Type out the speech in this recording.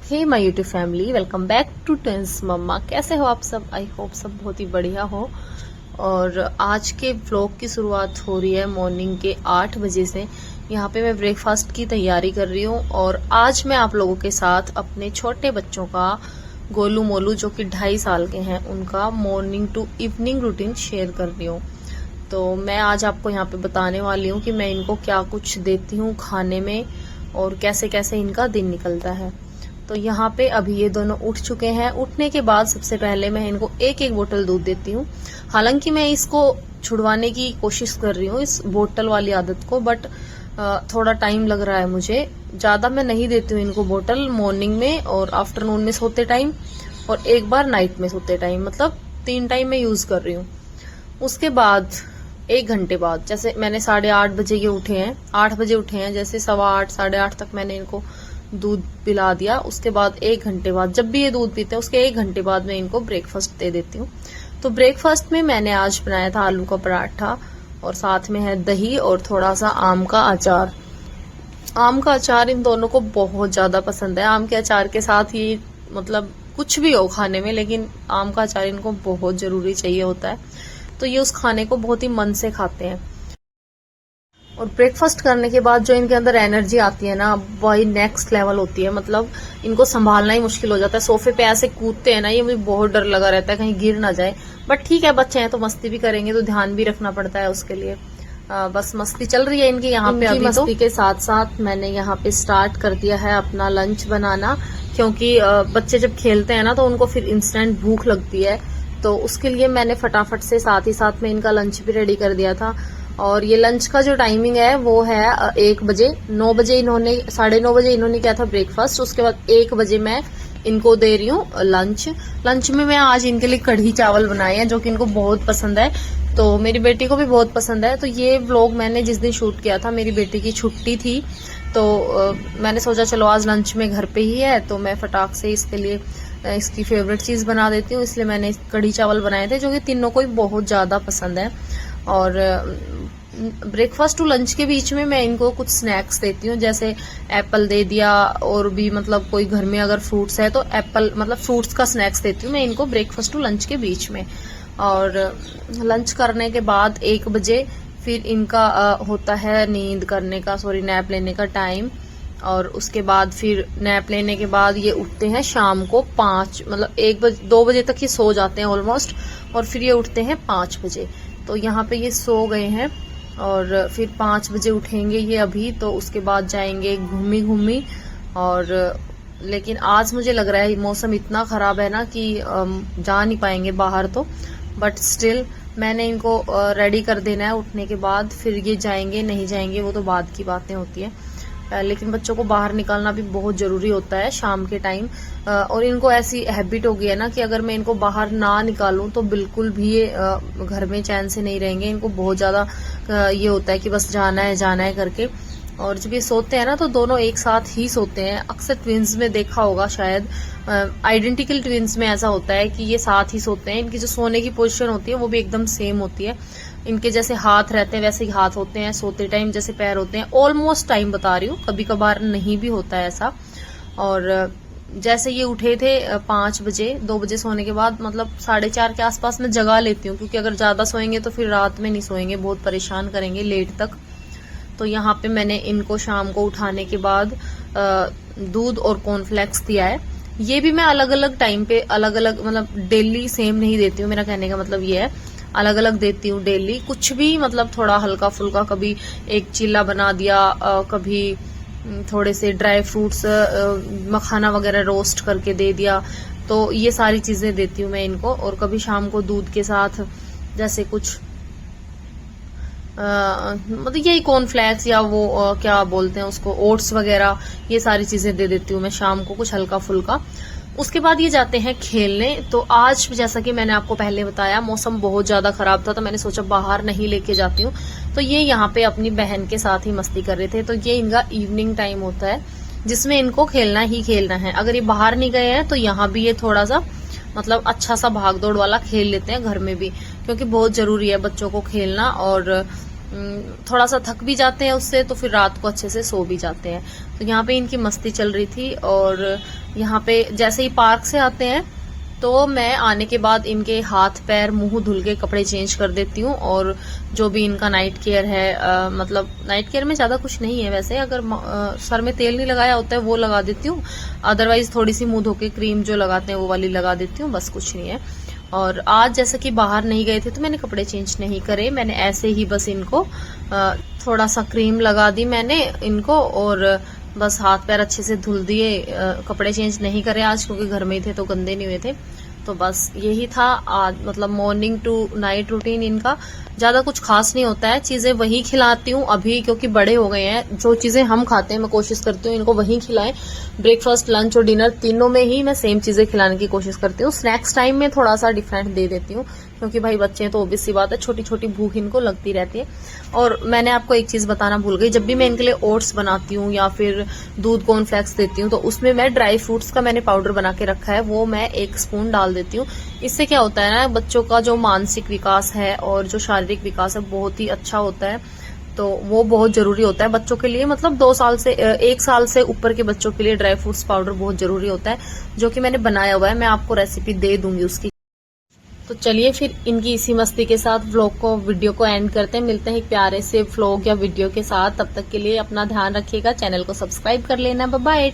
Hey my YouTube family, welcome back to twins mamma. कैसे हो आप सब? आई होप सब बहुत ही बढ़िया हो। और आज के व्लॉग की शुरुआत हो रही है मॉर्निंग के 8 बजे से। यहाँ पे मैं ब्रेकफास्ट की तैयारी कर रही हूँ और आज मैं आप लोगों के साथ अपने छोटे बच्चों का गोलू मोलू जो कि 2.5 साल के हैं उनका morning to evening routine share कर रही हूँ। तो मैं आज आपको यहाँ पे बताने वाली हूँ कि मैं इनको क्या कुछ देती हूँ खाने में और कैसे कैसे इनका दिन निकलता है। तो यहाँ पे अभी ये दोनों उठ चुके हैं। उठने के बाद सबसे पहले मैं इनको एक एक बोतल दूध देती हूँ। हालांकि मैं इसको छुड़वाने की कोशिश कर रही हूँ इस बोतल वाली आदत को, बट थोड़ा टाइम लग रहा है मुझे। ज्यादा मैं नहीं देती हूँ इनको बोतल, मॉर्निंग में और आफ्टरनून में सोते टाइम और एक बार नाइट में सोते टाइम, मतलब 3 टाइम मैं यूज कर रही हूँ। उसके बाद 1 घंटे बाद, जैसे मैंने 8:30 बजे ये उठे हैं, 8 बजे उठे हैं, जैसे 8:15 8:30 तक मैंने इनको दूध पिला दिया। उसके बाद 1 घंटे बाद, जब भी ये दूध पीते हैं उसके 1 घंटे बाद मैं इनको ब्रेकफास्ट दे देती हूँ। तो ब्रेकफास्ट में मैंने आज बनाया था आलू का पराठा और साथ में है दही और थोड़ा सा आम का अचार। आम का अचार इन दोनों को बहुत ज्यादा पसंद है। आम के अचार के साथ ही मतलब कुछ भी हो खाने में, लेकिन आम का अचार इनको बहुत जरूरी चाहिए होता है। तो ये उस खाने को बहुत ही मन से खाते हैं। और ब्रेकफास्ट करने के बाद जो इनके अंदर एनर्जी आती है ना, वही नेक्स्ट लेवल होती है। मतलब इनको संभालना ही मुश्किल हो जाता है। सोफे पे ऐसे कूदते हैं ना, ये मुझे बहुत डर लगा रहता है कहीं गिर ना जाए। बट ठीक है, बच्चे हैं तो मस्ती भी करेंगे, तो ध्यान भी रखना पड़ता है उसके लिए। बस मस्ती चल रही है इनकी यहाँ पे। अभी मस्ती के साथ साथ मैंने यहाँ पे स्टार्ट कर दिया है अपना लंच बनाना, क्योंकि बच्चे जब खेलते हैं ना तो उनको फिर इंस्टेंट भूख लगती है। तो उसके लिए मैंने फटाफट से साथ ही साथ में इनका लंच भी रेडी कर दिया था। और ये लंच का जो टाइमिंग है वो है 1 बजे। 9 बजे इन्होंने, 9:30 बजे इन्होंने किया था ब्रेकफास्ट। उसके बाद 1 बजे मैं इनको दे रही हूँ लंच में मैं आज इनके लिए कढ़ी चावल बनाए हैं जो कि इनको बहुत पसंद है। तो मेरी बेटी को भी बहुत पसंद है। तो ये व्लॉग मैंने जिस दिन शूट किया था, मेरी बेटी की छुट्टी थी, तो मैंने सोचा चलो आज लंच में घर पे ही है तो मैं फटाक से इसके लिए इसकी फेवरेट चीज बना देती हूँ। इसलिए मैंने कढ़ी चावल बनाए थे जो कि तीनों को ही बहुत ज्यादा पसंद है। और ब्रेकफास्ट टू लंच के बीच में मैं इनको कुछ स्नैक्स देती हूँ, जैसे एप्पल दे दिया, और भी मतलब कोई घर में अगर फ्रूट्स है तो एप्पल, मतलब फ्रूट्स का स्नैक्स देती हूँ मैं इनको ब्रेकफास्ट टू लंच के बीच में। और लंच करने के बाद 1 बजे फिर इनका होता है नींद करने का, नैप लेने का टाइम। और उसके बाद फिर नैप लेने के बाद ये उठते हैं शाम को 5, मतलब 1 बजे 2 बजे तक ये सो जाते हैं ऑलमोस्ट, और फिर ये उठते हैं 5 बजे। तो यहाँ पे ये सो गए हैं और फिर 5 बजे उठेंगे ये अभी। तो उसके बाद जाएंगे घूमी। और लेकिन आज मुझे लग रहा है मौसम इतना खराब है ना कि जा नहीं पाएंगे बाहर, तो बट स्टिल मैंने इनको रेडी कर देना है उठने के बाद। फिर ये जाएंगे नहीं जाएंगे वो तो बाद की बातें होती है, लेकिन बच्चों को बाहर निकालना भी बहुत जरूरी होता है शाम के टाइम। और इनको ऐसी हैबिट हो गई है ना कि अगर मैं इनको बाहर ना निकालूं तो बिल्कुल भी ये घर में चैन से नहीं रहेंगे। इनको बहुत ज्यादा ये होता है कि बस जाना है करके। और जब ये सोते हैं ना तो दोनों एक साथ ही सोते हैं। अक्सर ट्विंस में देखा होगा शायद, आइडेंटिकल ट्विंस में ऐसा होता है कि ये साथ ही सोते हैं। इनकी जो सोने की पोजीशन होती है वो भी एकदम सेम होती है। इनके जैसे हाथ रहते हैं वैसे ही हाथ होते हैं, सोते टाइम जैसे पैर होते हैं। ऑलमोस्ट टाइम बता रही हूँ, कभी कभार नहीं भी होता है ऐसा। और जैसे ये उठे थे 5 बजे, 2 बजे सोने के बाद, मतलब 4:30 के आसपास मैं जगा लेती हूँ, क्योंकि अगर ज्यादा सोएंगे तो फिर रात में नहीं सोएंगे, बहुत परेशान करेंगे लेट तक। तो यहाँ पे मैंने इनको शाम को उठाने के बाद दूध और कॉर्नफ्लेक्स दिया है। ये भी मैं अलग अलग टाइम पे अलग अलग, मतलब डेली सेम नहीं देती हूँ। मेरा कहने का मतलब ये है, अलग अलग देती हूँ डेली। कुछ भी मतलब थोड़ा हल्का फुल्का, कभी एक चिल्ला बना दिया, कभी थोड़े से ड्राई फ्रूट्स, मखाना वगैरह रोस्ट करके दे दिया। तो ये सारी चीजें देती हूँ मैं इनको। और कभी शाम को दूध के साथ जैसे कुछ मतलब यही कॉर्नफ्लेक्स या वो क्या बोलते हैं उसको, ओट्स वगैरह, ये सारी चीजें दे देती हूँ मैं शाम को, कुछ हल्का फुल्का। उसके बाद ये जाते हैं खेलने। तो आज जैसा कि मैंने आपको पहले बताया, मौसम बहुत ज्यादा खराब था, तो मैंने सोचा बाहर नहीं लेके जाती हूँ। तो ये यहाँ पे अपनी बहन के साथ ही मस्ती कर रहे थे। तो ये इनका इवनिंग टाइम होता है जिसमें इनको खेलना ही खेलना है। अगर ये बाहर नहीं गए हैं तो यहाँ भी ये थोड़ा सा मतलब अच्छा सा भाग दौड़ वाला खेल लेते हैं घर में भी, क्योंकि बहुत जरूरी है बच्चों को खेलना। और थोड़ा सा थक भी जाते हैं उससे, तो फिर रात को अच्छे से सो भी जाते हैं। तो यहाँ पे इनकी मस्ती चल रही थी। और यहाँ पे जैसे ही पार्क से आते हैं तो मैं आने के बाद इनके हाथ पैर मुंह धुल के कपड़े चेंज कर देती हूँ, और जो भी इनका नाइट केयर है, मतलब नाइट केयर में ज्यादा कुछ नहीं है वैसे, अगर सर में तेल नहीं लगाया होता है वो लगा देती हूँ, अदरवाइज थोड़ी सी मुंह धो के क्रीम जो लगाते हैं वो वाली लगा देती हूँ, बस कुछ नहीं है। और आज जैसे कि बाहर नहीं गए थे तो मैंने कपड़े चेंज नहीं करे, मैंने ऐसे ही बस इनको थोड़ा सा क्रीम लगा दी मैंने इनको, और बस हाथ पैर अच्छे से धुल दिए, कपड़े चेंज नहीं करे आज क्योंकि घर में ही थे तो गंदे नहीं हुए थे। तो बस यही था आज, मतलब मॉर्निंग टू नाइट रूटीन इनका। ज्यादा कुछ खास नहीं होता है, चीजें वही खिलाती हूँ अभी क्योंकि बड़े हो गए हैं, जो चीजें हम खाते हैं मैं कोशिश करती हूँ इनको वही खिलाएं। ब्रेकफास्ट, लंच और डिनर तीनों में ही मैं सेम चीजें खिलाने की कोशिश करती हूँ। स्नैक्स टाइम में थोड़ा सा डिफरेंट दे देती हूँ क्योंकि भाई बच्चे हैं तो ऑब्वियस सी बात है, छोटी छोटी भूख इनको लगती रहती है। और मैंने आपको एक चीज बताना भूल गई, जब भी मैं इनके लिए ओट्स बनाती हूँ या फिर दूध कॉर्नफ्लेक्स देती हूँ तो उसमें मैं ड्राई फ्रूट्स का मैंने पाउडर बना के रखा है, वो मैं 1 स्पून डाल देती हूँ। इससे क्या होता है ना, बच्चों का जो मानसिक विकास है और जो शारीरिक विकास है बहुत ही अच्छा होता है, तो वो बहुत जरूरी होता है बच्चों के लिए, मतलब 2 साल से 1 साल से ऊपर के बच्चों के लिए ड्राई फ्रूट्स पाउडर बहुत जरूरी होता है, जो कि मैंने बनाया हुआ है, मैं आपको रेसिपी दे दूंगी उसकी। तो चलिए फिर इनकी इसी मस्ती के साथ वीडियो को एंड करते हैं, मिलते हैं एक प्यारे से व्लॉग या वीडियो के साथ। तब तक के लिए अपना ध्यान रखिएगा, चैनल को सब्सक्राइब कर लेना। Bye bye.